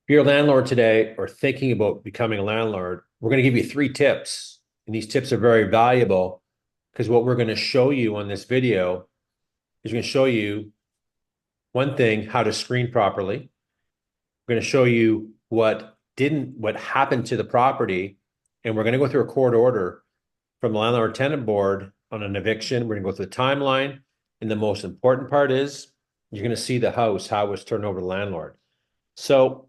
you're a landlord today or thinking about becoming a landlord, we're going to give you 3 tips. And these tips are very valuable because what we're going to show you on this video is going to show you one thing, how to screen properly. We're going to show you what happened to the property. And we're going to go through a court order from the landlord tenant board on an eviction. We're going to go through the timeline. And the most important part is you're going to see the house, how it was turned over to the landlord. So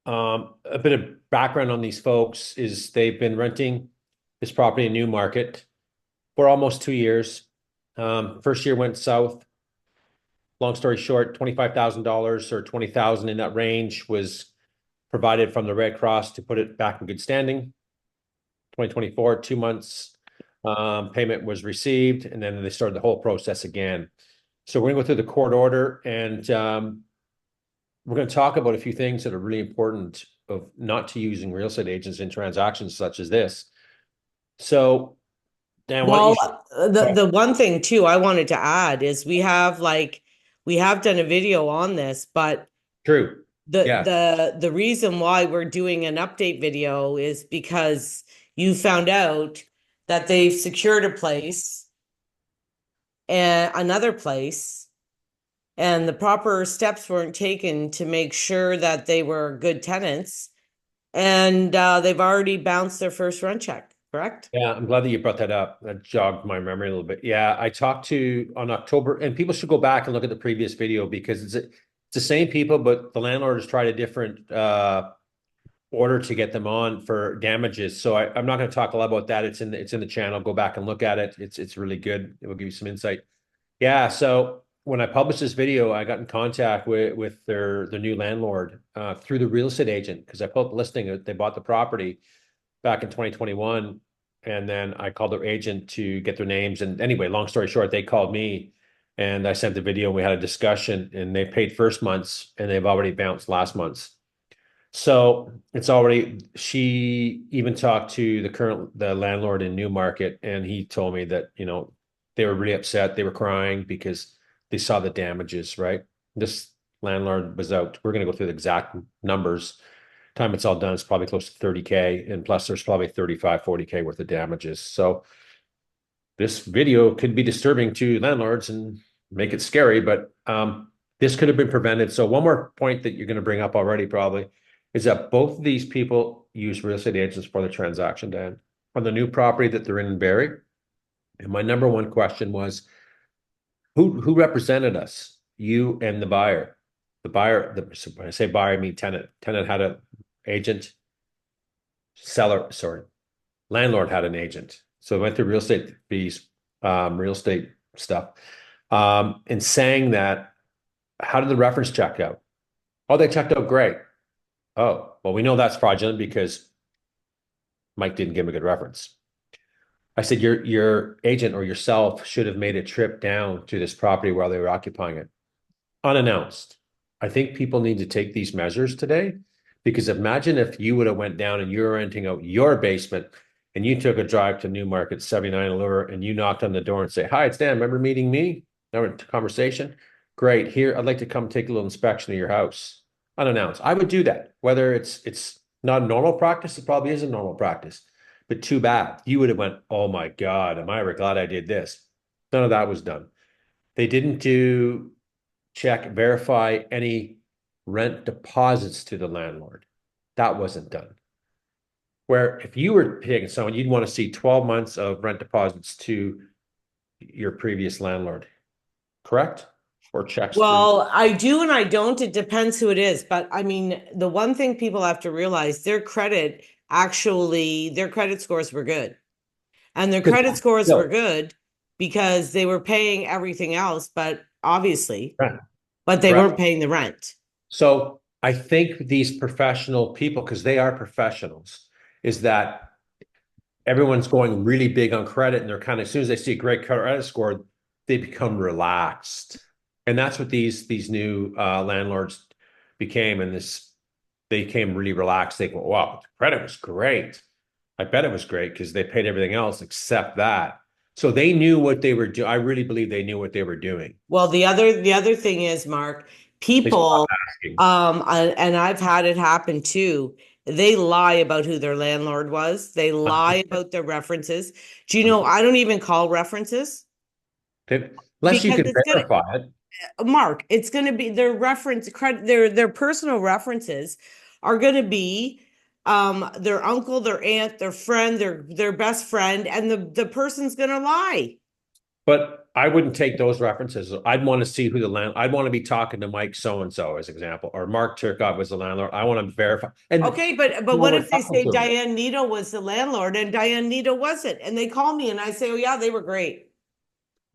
a bit of background on these folks is they've been renting this property in Newmarket for almost 2 years. First year went south. Long story short, $25,000 or 20,000 in that range was provided from the Red Cross to put it back in good standing. 2024, 2 months payment was received, and then they started the whole process again. So we're going to go through the court order, and we're going to talk about a few things that are really important of not to using real estate agents in transactions such as this. So, Dan, why don't you? Well, the one thing too I wanted to add is we have done a video on this, but True. the Yeah. the reason why we're doing an update video is because you found out that they've secured a place and another place, and the proper steps weren't taken to make sure that they were good tenants, and they've already bounced their first rent check, correct? Yeah, I'm glad that you brought that up. That jogged my memory a little bit. Yeah, I talked to on October, and people should go back and look at the previous video because it's the same people, but the landlord has tried a different order to get them on for damages. So I'm not going to talk a lot about that. It's in the channel. Go back and look at it. It's really good. It will give you some insight. Yeah. So when I published this video, I got in contact with their new landlord through the real estate agent because I put up a listing. They bought the property back in 2021. And then I called their agent to get their names. And anyway, long story short, they called me and I sent the video and we had a discussion and they paid first month's and they've already bounced last month's. So it's already, she even talked to the landlord in Newmarket and he told me that, they were really upset. They were crying because they saw the damages, right? This landlord was out. We're going to go through the exact numbers. Time it's all done, it's probably close to 30K. And plus there's probably 35, 40K worth of damages. So this video could be disturbing to landlords and make it scary, but this could have been prevented. So one more point that you're going to bring up already probably is that both of these people use real estate agents for the transaction, Dan, on the new property that they're in Barrie. And my number one question was, who represented us? You and the buyer. The buyer, when I say buyer, I mean tenant. Tenant had an agent. Landlord had an agent. So it went through real estate fees, real estate stuff. And saying that, how did the reference check out? Oh, they checked out great. Oh, well, we know that's fraudulent because Mike didn't give him a good reference. I said, your agent or yourself should have made a trip down to this property while they were occupying it, unannounced. I think people need to take these measures today because imagine if you would have went down and you were renting out your basement and you took a drive to Newmarket 79 Allure and you knocked on the door and say, "Hi, it's Dan. Remember meeting me? Remember conversation? Great. Here, I'd like to come take a little inspection of your house." Unannounced. I would do that. Whether it's not a normal practice, it probably is a normal practice. But too bad. You would have went, "Oh my God, am I ever glad I did this?" None of that was done. They didn't verify any rent deposits to the landlord. That wasn't done. Where if you were paying someone, you'd want to see 12 months of rent deposits to your previous landlord, correct? Or checks through. Well, I do and I don't. It depends who it is. But I mean, the one thing people have to realize, their credit scores were good. And their Good. credit scores were No, good because they were paying everything else, but obviously, right. but they Correct. weren't paying the rent. So I think these professional people, because they are professionals, is that everyone's going really big on credit and they're kind of, as soon as they see a great credit score, they become relaxed. And that's what these new landlords became. And they became really relaxed. They go, "Wow, the credit was great. I bet it was great because they paid everything else except that." So they knew what they were doing. I really believe they knew what they were doing. Well, the other thing is, Mark, They stopped people, asking. and I've had it happen too. They lie about who their landlord was. They lie about their references. Do you know, I don't even call references Unless you because can it's gonna, verify it. Mark, it's gonna be their reference credit, their personal references are gonna be their uncle, their aunt, their friend, their best friend, and the person's gonna lie. But I wouldn't take those references. I'd want to see who the land. I'd want to be talking to Mike so and so as example, or Mark Turcotte was the landlord. I want to verify. And Okay, but you know, what we're if they talking say to him. Diane Needle was the landlord and Diane Needle wasn't? And they call me and I say, oh yeah, they were great.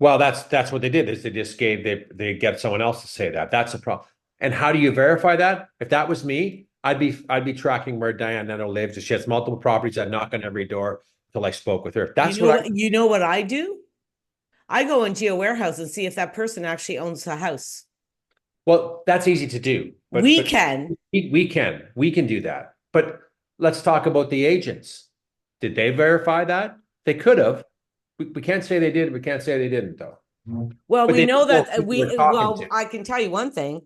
Well, that's what they did is they just gave they get someone else to say that. That's a problem. And how do you verify that? If that was me, I'd be tracking where Diane Neto lives. If she has multiple properties, I'd knock on every door until I spoke with her. You That's know what I. what, you know what I do? I go into a warehouse and see if that person actually owns the house. Well, that's easy to do, but We can. we can do that. But let's talk about the agents. Did they verify that? They could have. We can't say they did. We can't say they didn't, though. Well, But we they know didn't know that who they were talking well, to. I can tell you one thing.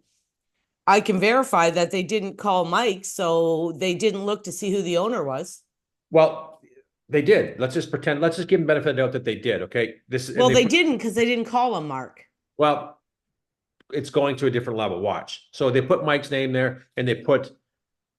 I can verify that they didn't call Mike, so they didn't look to see who the owner was. Well, they did. Let's just pretend. Let's just give them benefit of the doubt that they did. Okay, this and Well, they they put. didn't because they didn't call him Mark. Well, it's going to a different level. Watch. So they put Mike's name there, and they put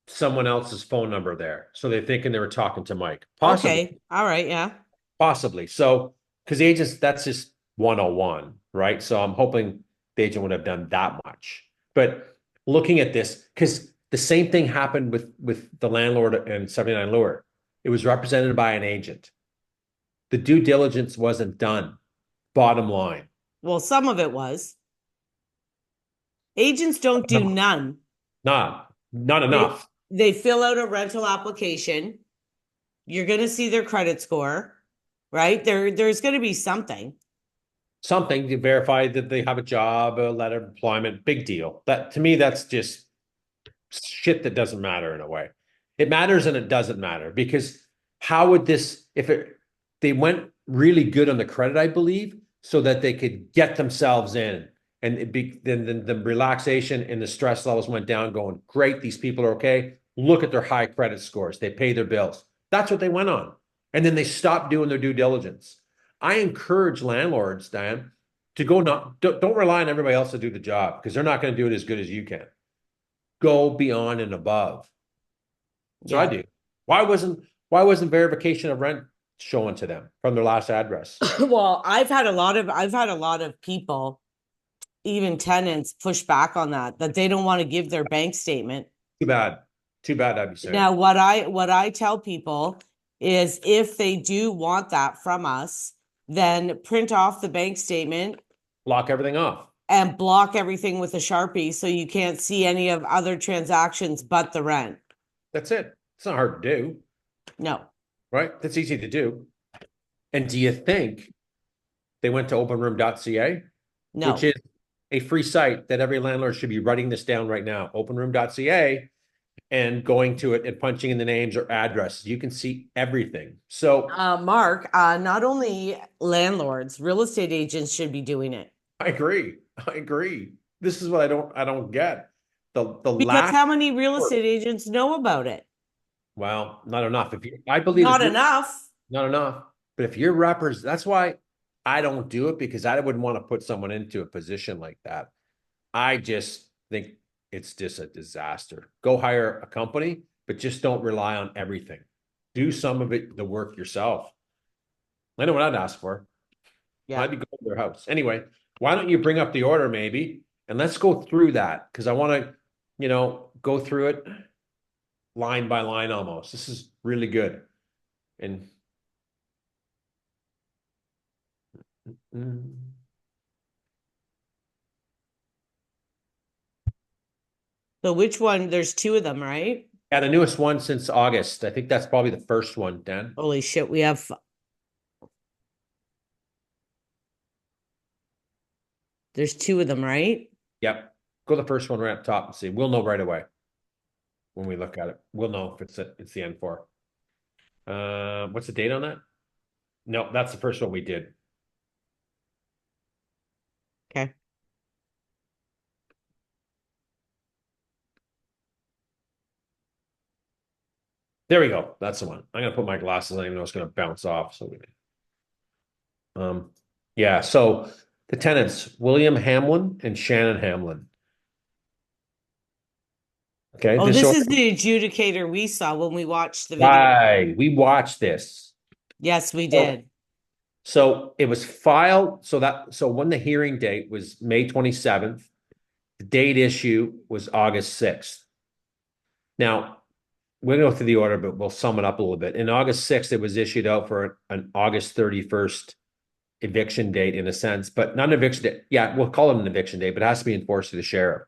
someone else's phone number there. So they're thinking they were talking to Mike. Possibly. Okay. All right. Yeah. Possibly. So, because the agents, that's just 101, right? So I'm hoping the agent would have done that much. But looking at this, because the same thing happened with the landlord and 79 Lure. It was represented by an agent. The due diligence wasn't done. Bottom line. Well, some of it was. Agents don't do none. Not They enough. they fill out a rental application. You're going to see their credit score, right? There's going to be something. Something to verify that they have a job, a letter of employment, big deal. That to me, that's just shit that doesn't matter in a way. It matters and it doesn't matter because how would this, if it, they went really good on the credit, I believe, so that they could get themselves in and then the relaxation and the stress levels went down going, great, these people are okay. Look at their high credit scores. They pay their bills. That's what they went on. And then they stopped doing their due diligence. I encourage landlords, Dan, to go not, don't rely on everybody else to do the job because they're not going to do it as good as you can. Go beyond and above. So I Yeah. do. Why wasn't verification of rent shown to them from their last address? Well, I've had a lot of people, even tenants, push back on that they don't want to give their bank statement. Too bad. Too bad, I'd be saying. Now, what I tell people is if they do want that from us, then print off the bank statement Lock everything off. and block everything with a Sharpie so you can't see any of other transactions but the rent. That's it. It's not hard to do, No, right? That's easy to do. And do you think they went to openroom.ca, which no. is a free site that every landlord should be writing this down right now? Openroom.ca and going to it and punching in the names or addresses. You can see everything. So Mark, not only landlords, real estate agents should be doing it. I agree. I agree. This is what I don't get. The Because last how many real estate agents know about it? well, not enough. I believe if Not you're enough. not enough, but if you're that's why I don't do it because I wouldn't want to put someone into a position like that. I just think it's just a disaster. Go hire a company, but just don't rely on everything. Do some of it, the work yourself. I know what I'd ask for. Yeah. I'd be going to their house. Anyway, why don't you bring up the order maybe and let's go through that because I want to, go through it line by line almost. This is really good. And mm, So which one? There's two of them, right? yeah, the newest one since August. I think that's probably the first one, Dan. Holy shit, we have there's two of them, right? Yep. Go the first one right up top and see. We'll know right away when we look at it. We'll know if it's the N4. What's the date on that? No, that's the first one we did. There we go. That's the one. I'm gonna put my glasses on, even though it's gonna bounce off. So yeah. So the tenants, William Hamlin and Shannon Hamlin. Okay, Oh, this this order. is the adjudicator we saw when we watched the video. Right. We watched this. Yes, we So, did. so it was filed. So when the hearing date was May 27th, the date issue was August 6th. Now, we'll go through the order, but we'll sum it up a little bit. In August 6th, it was issued out for an August 31st eviction date in a sense, but not an eviction date. Yeah, we'll call it an eviction date, but it has to be enforced through the sheriff.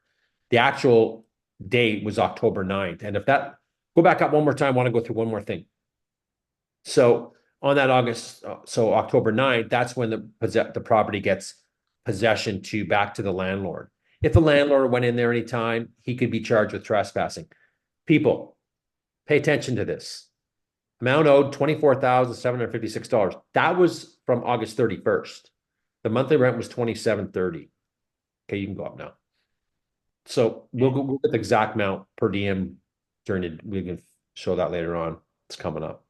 The actual date was October 9th. And if that, go back up one more time, I want to go through one more thing. So on that so October 9th, that's when the property gets possession to back to the landlord. If the landlord went in there anytime, he could be charged with trespassing. People, pay attention to this. Amount owed $24,756. That was from August 31st. The monthly rent was $27.30. Okay, you can go up now. So we'll go with the exact amount per diem we can show that later on. It's coming up.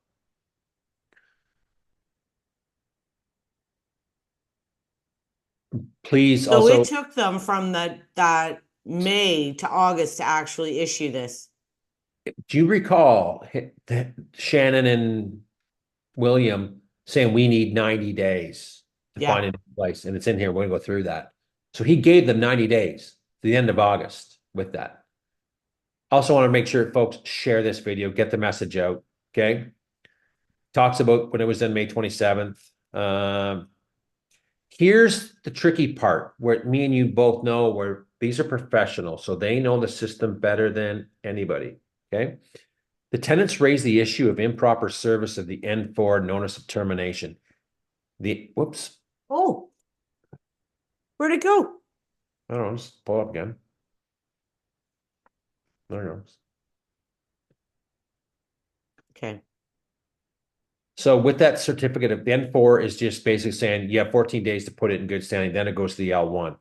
Please So also, it took them from that May to August to actually issue this. do you recall Shannon and William saying we need 90 days to Yeah. find a new place? And it's in here. We're going to go through that. So he gave them 90 days, the end of August with that. Also want to make sure folks share this video, get the message out. Okay. Talks about when it was done May 27th. Here's the tricky part where me and you both know where these are professionals, so they know the system better than anybody. Okay. The tenants raised the issue of improper service of the N4 notice of termination. Whoops. Oh, where'd it go? I don't know. Just pull up again. There it goes. Okay. So with that certificate of the N4 is just basically saying you have 14 days to put it in good standing. Then it goes to the L1.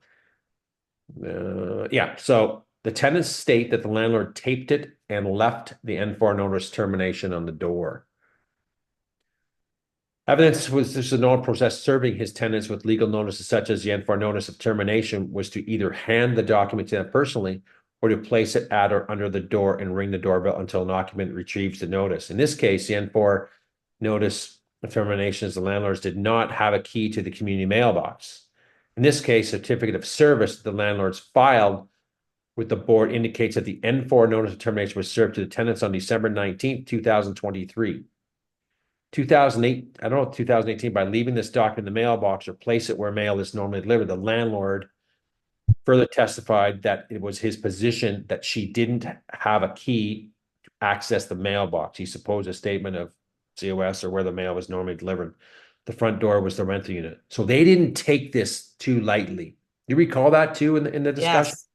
Yeah. So the tenants state that the landlord taped it and left the N4 notice termination on the door. Evidence was this is a normal process serving his tenants with legal notices such as the N4 notice of termination was to either hand the document to them personally or to place it at or under the door and ring the doorbell until an occupant retrieves the notice. In this case, the N4 notice of termination is the landlords did not have a key to the community mailbox. In this case, certificate of service that the landlords filed with the board indicates that the N4 notice of termination was served to the tenants on December 19th, 2023. 2008, I don't know, 2018, by leaving this document in the mailbox or place it where mail is normally delivered, the landlord further testified that it was his position that she didn't have a key to access the mailbox. He supposed a statement of COS or where the mail was normally delivered. The front door was the rental unit. So they didn't take this too lightly. You recall that too in the discussion? Yes.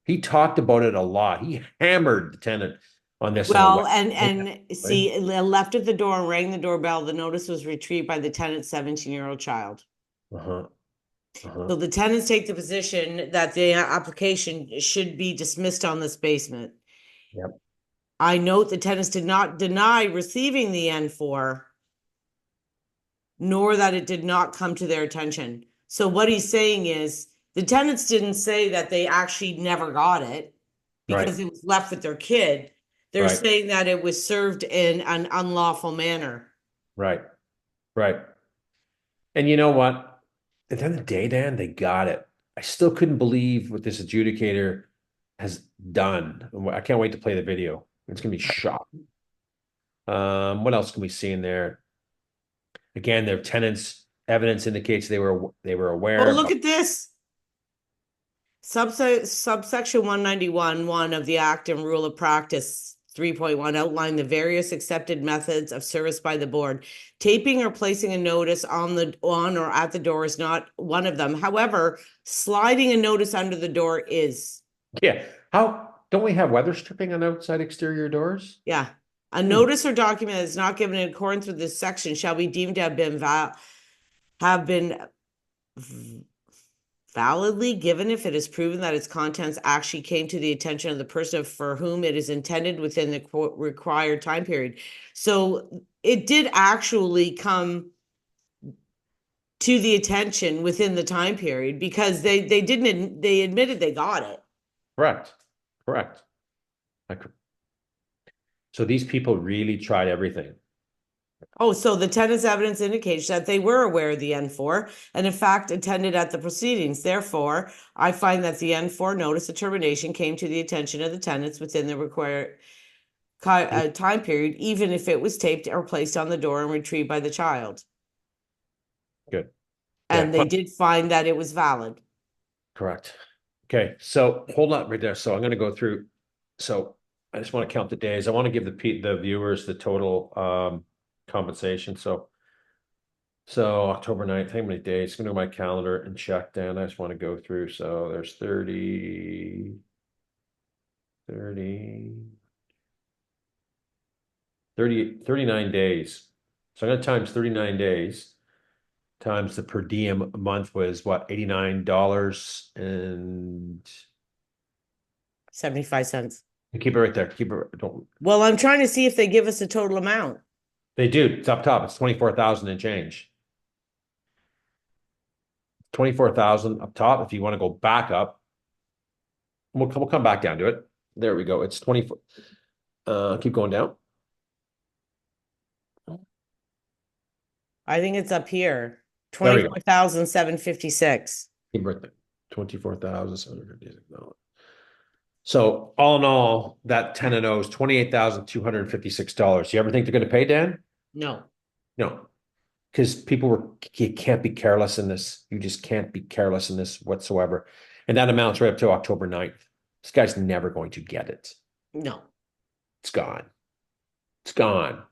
He talked about it a lot. He hammered the tenant on this. Well, and see, left at the door and rang the doorbell. The notice was retrieved by the tenant's 17-year-old child. Uh-huh. So the tenants take the position that the application should be dismissed on this basement. Yep. I note the tenants did not deny receiving the N4, nor that it did not come to their attention. So what he's saying is the tenants didn't say that they actually never got it because it was left with their kid. They're saying that it was served in an unlawful manner. Right. Right. And you know what? At the end of the day, Dan, they got it. I still couldn't believe what this adjudicator has done. I can't wait to play the video. It's going to be shocking. What else can we see in there? Again, their tenants' evidence indicates they were aware. Oh, look at this. Subsection 191(1) of the Act and Rule of Practice 3.1 outline the various accepted methods of service by the board. Taping or placing a notice on or at the door is not one of them. However, sliding a notice under the door is. Yeah. How don't we have weather stripping on outside exterior doors? Yeah. A notice or document that is not given in accordance with this section shall be deemed to have been validly given if it is proven that its contents actually came to the attention of the person for whom it is intended within the required time period. So it did actually come to the attention within the time period because they admitted they got it. Correct. Correct. So these people really tried everything. Oh, so the tenant's evidence indicates that they were aware of the N4 and in fact attended at the proceedings. Therefore, I find that the N4 notice of termination came to the attention of the tenants within the required time period, even if it was taped or placed on the door and retrieved by the child. Good. And Yeah. they did find that it was valid. Correct. Okay, so hold on right there. So I'm going to go through. So I just want to count the days. I want to give the viewers the total compensation. So October 9th, how many days? I'm going to my calendar and check then. I just want to go through. So there's 39 days. So I'm going to times 39 days times the per diem a month was what, $89 and 75 cents. keep it right there. Keep it. Don't. Well, I'm trying to see if they give us a total amount. They do. It's up top. It's 24,000 and change. 24,000 up top. If you want to go back up, we'll come back down to it. There we go. It's 24. Keep going down. I think it's up here. There we go. 24,756. Keep right there. 24,756. So all in all, that tenant owes $28,256. You ever think they're going to pay, Dan? No. No, because you can't be careless in this. You just can't be careless in this whatsoever. And that amounts right up to October 9th. This guy's never going to get it. No. It's gone. It's gone.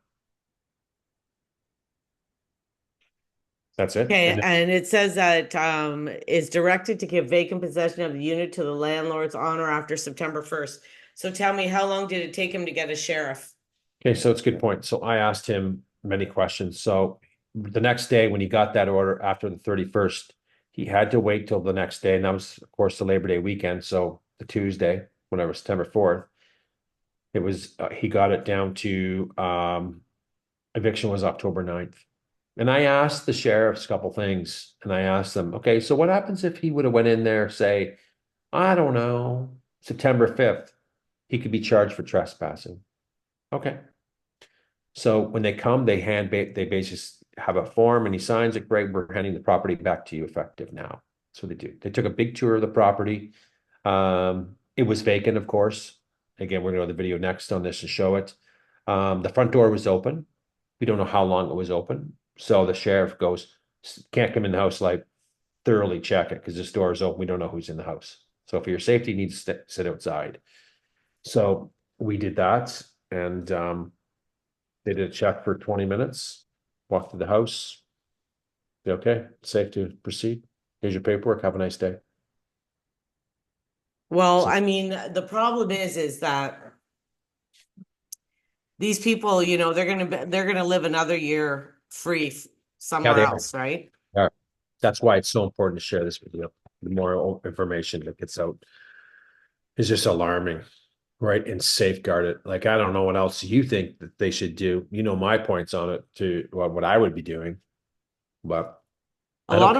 That's it. Okay, And and it says that is directed to give vacant possession of the unit to the landlord's on or after September 1st. So tell me, how long did it take him to get a sheriff? okay, so it's a good point. So I asked him many questions. So the next day when he got that order after the 31st, he had to wait till the next day. And that was, of course, the Labor Day weekend. So the Tuesday, whenever September 4th, it was he got it down to eviction was October 9th. And I asked the sheriffs a couple things, and I asked them, okay, so what happens if he would have went in there, say, I don't know, September 5th, he could be charged for trespassing. Okay. So when they come, they basically have a form and he signs it. Great, we're handing the property back to you effective now. That's what they do. They took a big tour of the property. It was vacant, of course. Again, we're going to go to the video next on this to show it. The front door was open. We don't know how long it was open. So the sheriff goes, can't come in the house, like thoroughly check it because this door is open. We don't know who's in the house. So for your safety, you need to sit outside. So we did that, and they did a check for 20 minutes, walked through the house. Okay, safe to proceed. Here's your paperwork. Have a nice day. Well, So, I mean, the problem is that these people, they're gonna live another year free yeah, somewhere they else, right? are. That's why it's so important to share this video. The more information that gets out is just alarming, right? And safeguard it. Like, I don't know what else you think that they should do. You know my points on it to what I would be doing, but A I don't lot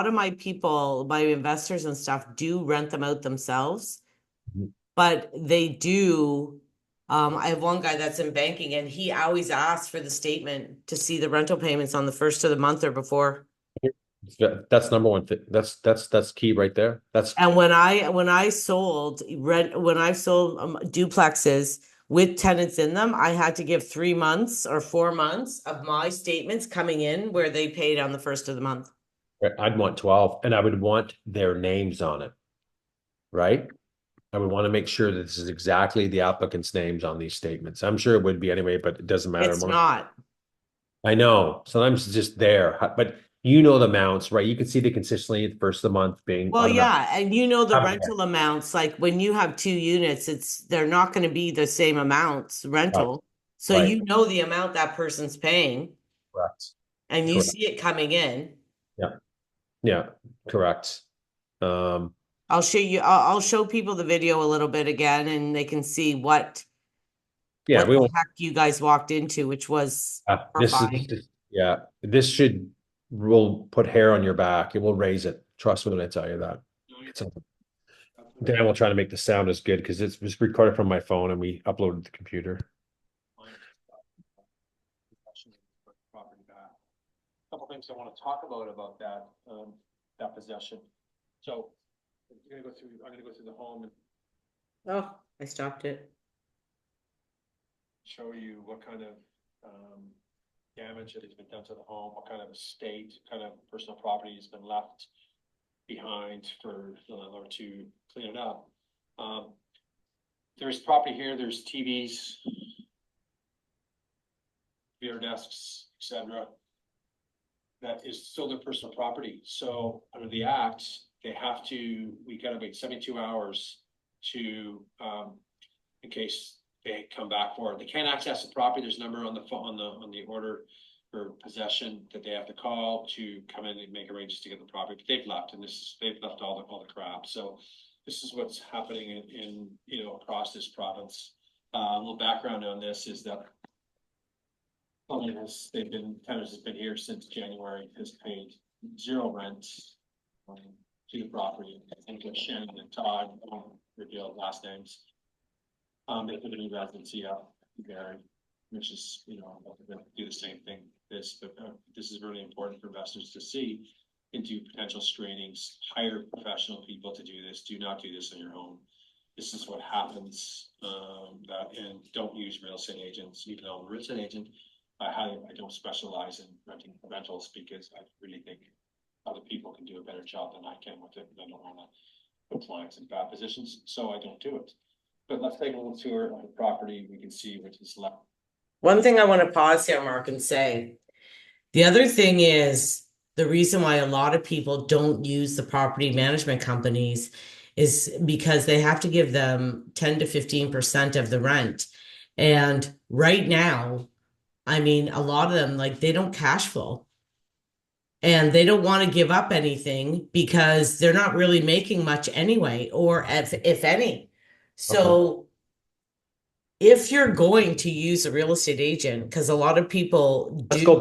of care. my people, my investors and stuff do rent them out themselves, Mhm. but they do. I have one guy that's in banking and he always asks for the statement to see the rental payments on the first of the month or before. That's number one thing. That's key right there. That's And when I sold duplexes with tenants in them, I had to give 3 months or 4 months of my statements coming in where they paid on the first of the month. I'd want 12 and I would want their names on it, right? I would want to make sure that this is exactly the applicant's names on these statements. I'm sure it would be anyway, but it doesn't matter. It's not. I know sometimes it's just there, but you know the amounts, right? You can see the consistently the first of the month being Well, automatic. yeah, and the rental amounts, like when you have two units, they're not going to be the same amounts Right, rental. So right, you know the amount that person's paying correct, and you correct. see it coming in. Yeah, yeah, correct. I'll show you, I'll show people the video a little bit again and they can see Yeah, what we the won't. heck you guys walked into, which was This horrifying. is yeah. This should will put hair on your back. It will raise it. Trust me when I tell you that. It's a, Dan will try to make the sound as good because it was recorded from my phone and we uploaded to the computer. Property back. Couple things I want to talk about that that possession. So I'm gonna go through. I'm gonna go through the home and Oh, I stopped it. show you what kind of damage that has been done to the home, what kind of estate, kind of personal property has been left behind for the landlord to clean it up. There's property here. There's TVs, computer desks, etc. That is still their personal property. So under the act, they have to. We got to wait 72 hours to, in case they come back for it. They can't access the property. There's a number on the phone on the order for possession that they have to call to come in and make arrangements to get the property. But they've left, and they've left all the crap. So this is what's happening in across this province. A little background on this is that tenants has been here since January, has paid zero rent to the property. I think it's Shannon and Todd revealed last names. They put a new residency up there, which is, they'll do the same thing. This is really important for investors to see and do potential screenings. Hire professional people to do this. Do not do this on your own. This is what happens. And don't use real estate agents. Even though I'm a real estate agent, I don't specialize in renting rentals because I really think other people can do a better job than I can with it. And I don't want to put clients in bad positions, so I don't do it. But let's take a little tour of the property. We can see what is left. One thing I want to pause here, Mark, and say, the other thing is the reason why a lot of people don't use the property management companies is because they have to give them 10 to 15% of the rent. And right now, I mean, a lot of them, like, they don't cash flow and they don't want to give up anything because they're not really making much anyway, or if any. Okay. So if you're going to use a real estate agent, because a lot of people do. Let's go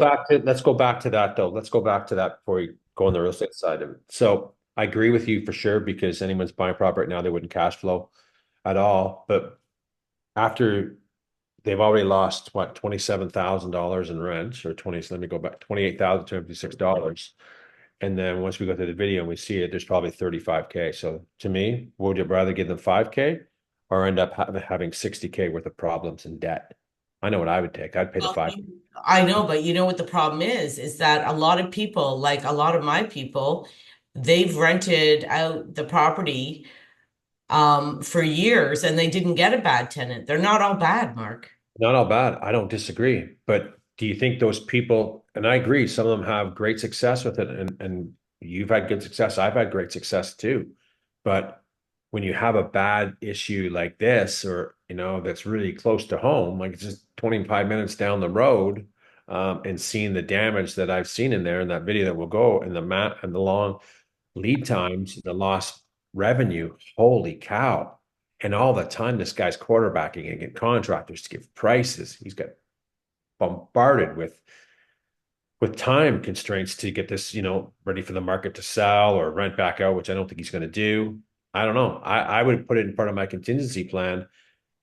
back to that though. Let's go back to that before we go on the real estate side of it. So I agree with you for sure because anyone's buying property right now, they wouldn't cash flow at all. But after they've already lost what $27,000 in rent or 20, let me go back, $28,256. And then once we go through the video and we see it, there's probably 35K. So to me, would you rather give them 5K or end up having 60K worth of problems and debt? I know what I would take. I'd pay the Well, five. I know, but you know what the problem is that a lot of people, like a lot of my people, they've rented out the property for years and they didn't get a bad tenant. They're not all bad, Mark. Not all bad. I don't disagree. But do you think those people, and I agree, some of them have great success with it, and you've had good success. I've had great success too. But when you have a bad issue like this, or that's really close to home, like it's just 25 minutes down the road, and seeing the damage that I've seen in there in that video that will go and the map and the long lead times, the lost revenue, holy cow. And all the time, this guy's quarterbacking and get contractors to give prices. He's got bombarded with time constraints to get this, ready for the market to sell or rent back out, which I don't think he's going to do. I don't know. I would put it in part of my contingency plan.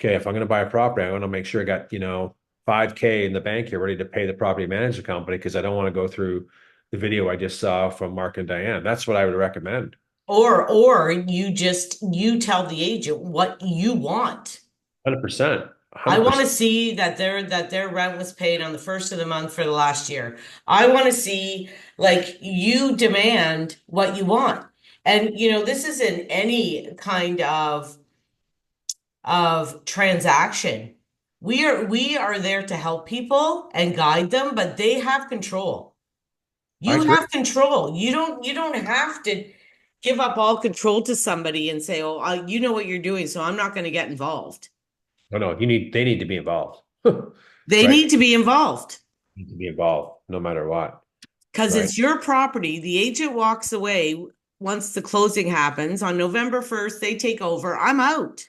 Okay, if I'm going to buy a property, I want to make sure I got, 5K in the bank here ready to pay the property management company because I don't want to go through the video I just saw from Mark and Diane. That's what I would recommend. Or you tell the agent what you want. 100%. I want to 100%. see that their rent was paid on the first of the month for the last year. I want to see, like, you demand what you want. And this isn't any kind of transaction. We are there to help people and guide them, but they have control. I You agree. have control. You don't have to give up all control to somebody and say, "Oh, you know what you're doing, so I'm not going to get involved." No, no, they need to be involved. They Right. need to be involved Need to be involved no matter what. because Right. it's your property. The agent walks away once the closing happens on November 1st, they take over. I'm out.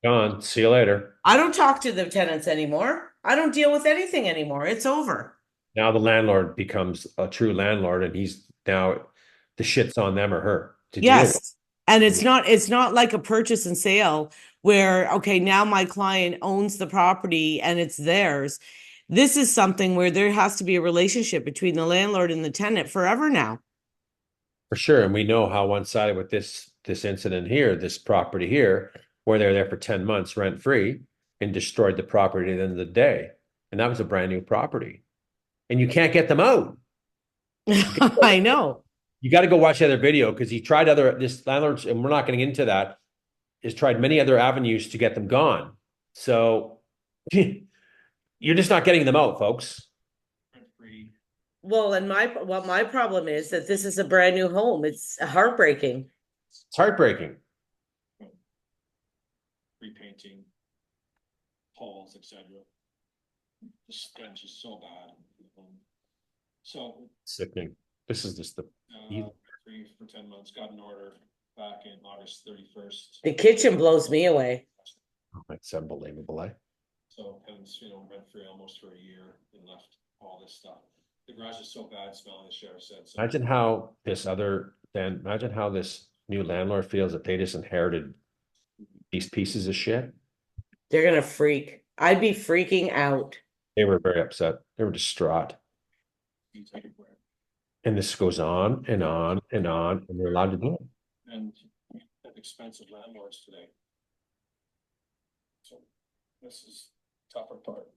Gone. See you later. I don't talk to the tenants anymore. I don't deal with anything anymore. It's over. Now the landlord becomes a true landlord, and he's now the shit's on them or her to deal with. Yes. And it's not like a purchase and sale where, okay, now my client owns the property and it's theirs. This is something where there has to be a relationship between the landlord and the tenant forever now. For sure. And we know how one-sided with this incident here, this property here, where they're there for 10 months rent-free and destroyed the property at the end of the day. And that was a brand new property. And you can't get them out. I know. You got to go watch the other video because he tried this landlord, and we're not getting into that, has tried many other avenues to get them gone. So you're just not getting them out, folks. Well, and my problem is that this is a brand new home. It's heartbreaking. It's heartbreaking. Repainting, halls, etc. The stench is so bad. So Sickening. This is just the free for 10 months, got an order back in August 31st. The kitchen blows me away. it's unbelievable, eh? So tenants, rent free almost for a year and left all this stuff. The garage is so bad smelling, the sheriff said. So Imagine how this new landlord feels that they just inherited these pieces of shit. They're gonna freak. I'd be freaking out. They were very upset. They were distraught. And this goes on and on and on, and they're allowed to do it. And expensive landlords today. So this is tougher part.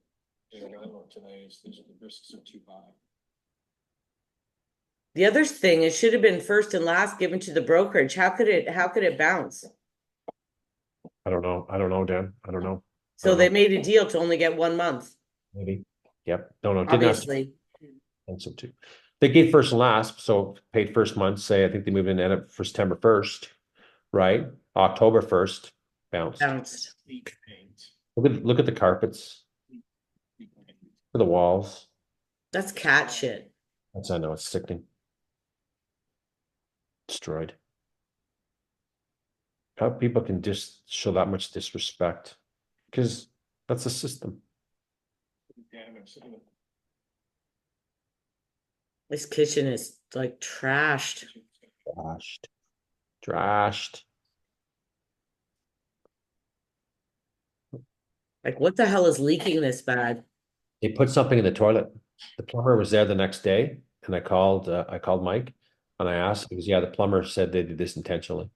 Being a landlord today is the risks are too high. The other thing, it should have been first and last given to the brokerage. How could it bounce? I don't know, Dan. I don't know. So they made a deal to only get 1 month, Maybe. Yep. No, didn't obviously. think so too. They gave first and last, so paid first month. Say I think they moved in for September 1st, right? October 1st, bounced. Look at the carpets. Look at the walls. That's cat shit. I know, it's sickening. Destroyed. How people can just show that much disrespect, because that's the system. This kitchen is like trashed. Trashed. Like, what the hell is leaking this bad? They put something in the toilet. The plumber was there the next day, and I called Mike, and I asked, because yeah, the plumber said they did this intentionally.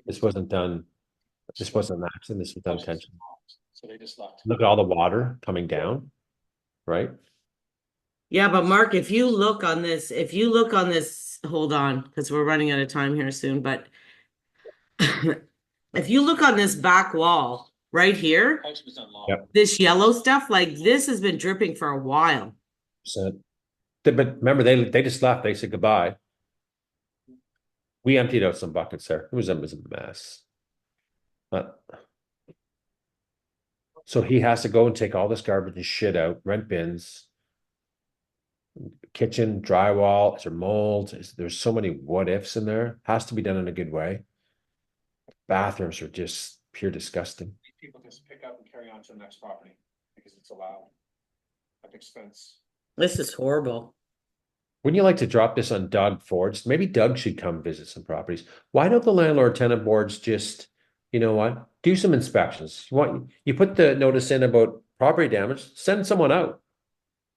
This wasn't done. This wasn't an accident. This was done intentionally. So they just left. Look at all the water coming down, right? Yeah, but Mark, if you look on this, hold on, because we're running out of time here soon, but if you look on this back wall right here, Yep. this yellow stuff, like this has been dripping for a while. But remember, they just left. They said goodbye. We emptied out some buckets there. It was a mess. So he has to go and take all this garbage and shit out, rent bins, kitchen, drywall. Is there mold? There's so many what ifs in there. Has to be done in a good way. Bathrooms are just pure disgusting. People just pick up and carry on to the next property because it's allowed at expense. This is horrible. Wouldn't you like to drop this on Doug Ford's? Maybe Doug should come visit some properties. Why don't the landlord tenant boards just, you know what, do some inspections? You put the notice in about property damage, send someone out.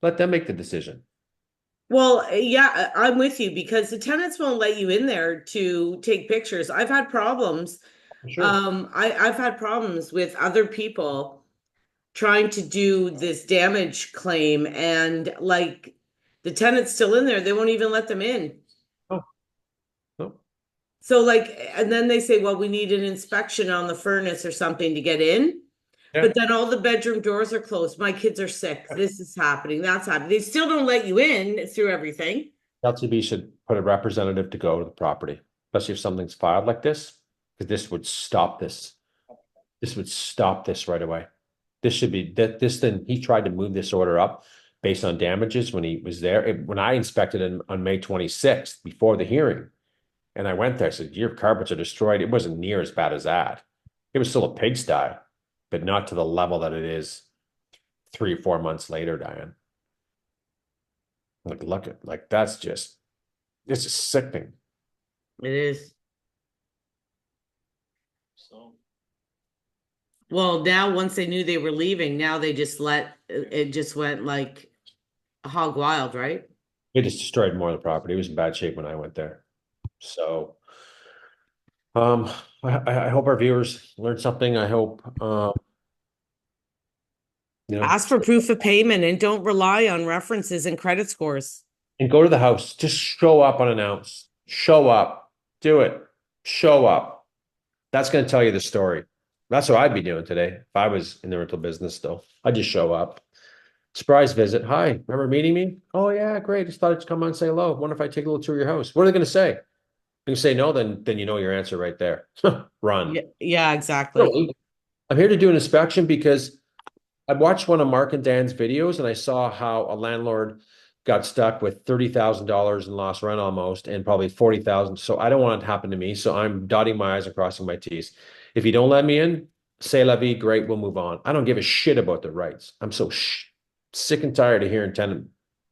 Let them make the decision. Well, yeah, I'm with you because the tenants won't let you in there to take pictures. I've had problems. Sure. I've had problems with other people trying to do this damage claim, and like the tenant's still in there, they won't even let them in. Oh. Oh. So like, and then they say, well, we need an inspection on the furnace or something to get in. Yeah. But then all the bedroom doors are closed. My kids are sick. This is happening. That's happening. They still don't let you in through everything. LTB should put a representative to go to the property, especially if something's filed like this, because this would stop this. This would stop this right away. This should be this. Then he tried to move this order up based on damages when he was there. When I inspected him on May 26th before the hearing, And I went there, I said, your carpets are destroyed. It wasn't near as bad as that. It was still a pigsty, but not to the level that it is 3 or 4 months later, Diane. Like, look at, like, that's just, this is sickening. It is. So, Well, now once they knew they were leaving, now they just let it just went like hog wild, right? It just destroyed more of the property. It was in bad shape when I went there. So, um, I hope our viewers learned something. I hope, you know, Ask for proof of payment and don't rely on references and credit scores. and go to the house. Just show up unannounced. Show up. Do it. Show up. That's going to tell you the story. That's what I'd be doing today if I was in the rental business still. I'd just show up. Surprise visit. Hi, remember meeting me? Oh yeah, great. Just thought I'd come on and say hello. Wonder if I take a little tour of your house. What are they going to say? You say no, then you know your answer right there. Run. Yeah, yeah, exactly. No, I'm here to do an inspection because I watched one of Mark and Dan's videos and I saw how a landlord got stuck with $30,000 in lost rent almost and probably 40,000. So I don't want it to happen to me. So I'm dotting my I's and crossing my T's. If you don't let me in, say la vie, great, we'll move on. I don't give a shit about the rights. I'm so sick and tired of hearing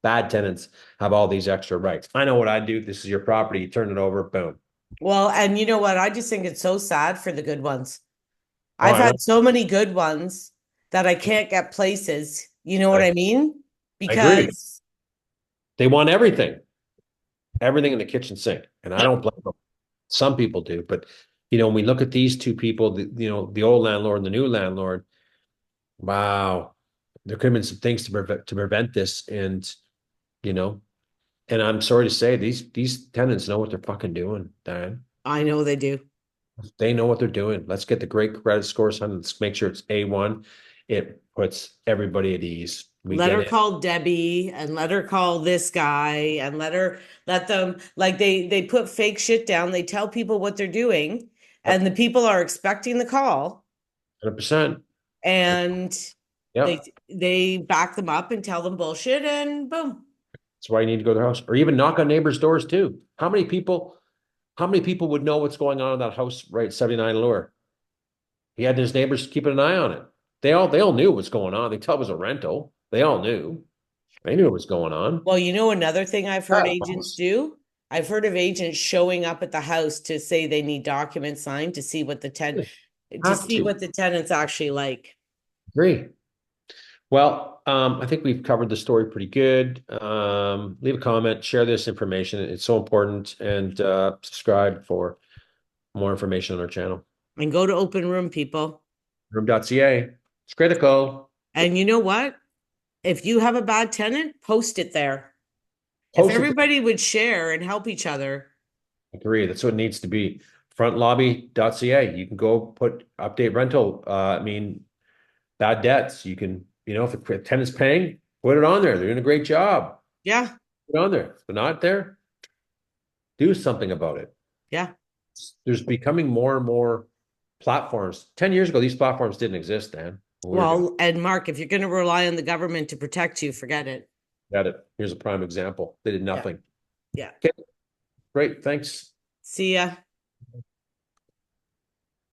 bad tenants have all these extra rights. I know what I do. This is your property. You turn it over, boom. Well, and you know what? I just think it's so sad for the good ones. Oh, I've I know. had so many good ones that I can't get places. You know what I mean? I agree. Because They want everything in the kitchen sink. And I don't blame them. Some people do, but when we look at these two people, the old landlord and the new landlord, wow, there could have been some things to prevent this. And, you know, and I'm sorry to say these tenants know what they're fucking doing, Diane. I know they do. They know what they're doing. Let's get the great credit scores on. Let's make sure it's A1. It puts everybody at ease. We Let get her it. call Debbie and let her call this guy and let them like they put fake shit down. They tell people what they're doing and the people are expecting the call 100%. and they Yep. they back them up and tell them bullshit and boom. That's why you need to go to their house or even knock on neighbors' doors too. How many people would know what's going on in that house, right? 79 Lure. He had his neighbors keeping an eye on it. They all knew what's going on. They tell it was a rental. They all knew. They knew what was going on. Well, you know another thing I've heard agents do? I've heard of agents showing up at the house to say they need documents signed to see what Have to the tenant's actually like. agree. Well, I think we've covered the story pretty good. Leave a comment, share this information. It's so important, and subscribe for more information on our channel. And go to open room, people. Room.ca. It's critical. And you know what? If you have a bad tenant, post it there. If Post it. everybody would share and help each other. Agree. That's what it needs to be. Frontlobby.ca. You can go update rental. Bad debts. You can, if a tenant's paying, put it on there. They're doing a great job. Yeah. Put it on there. If they're not there, do something about it. Yeah. There's becoming more and more platforms. 10 years ago, these platforms didn't exist, Dan. Well, and Mark, if you're going to rely on the government to protect you, forget it. Got it. Here's a prime example. They did nothing. Yeah. Okay. Great. Thanks. See ya.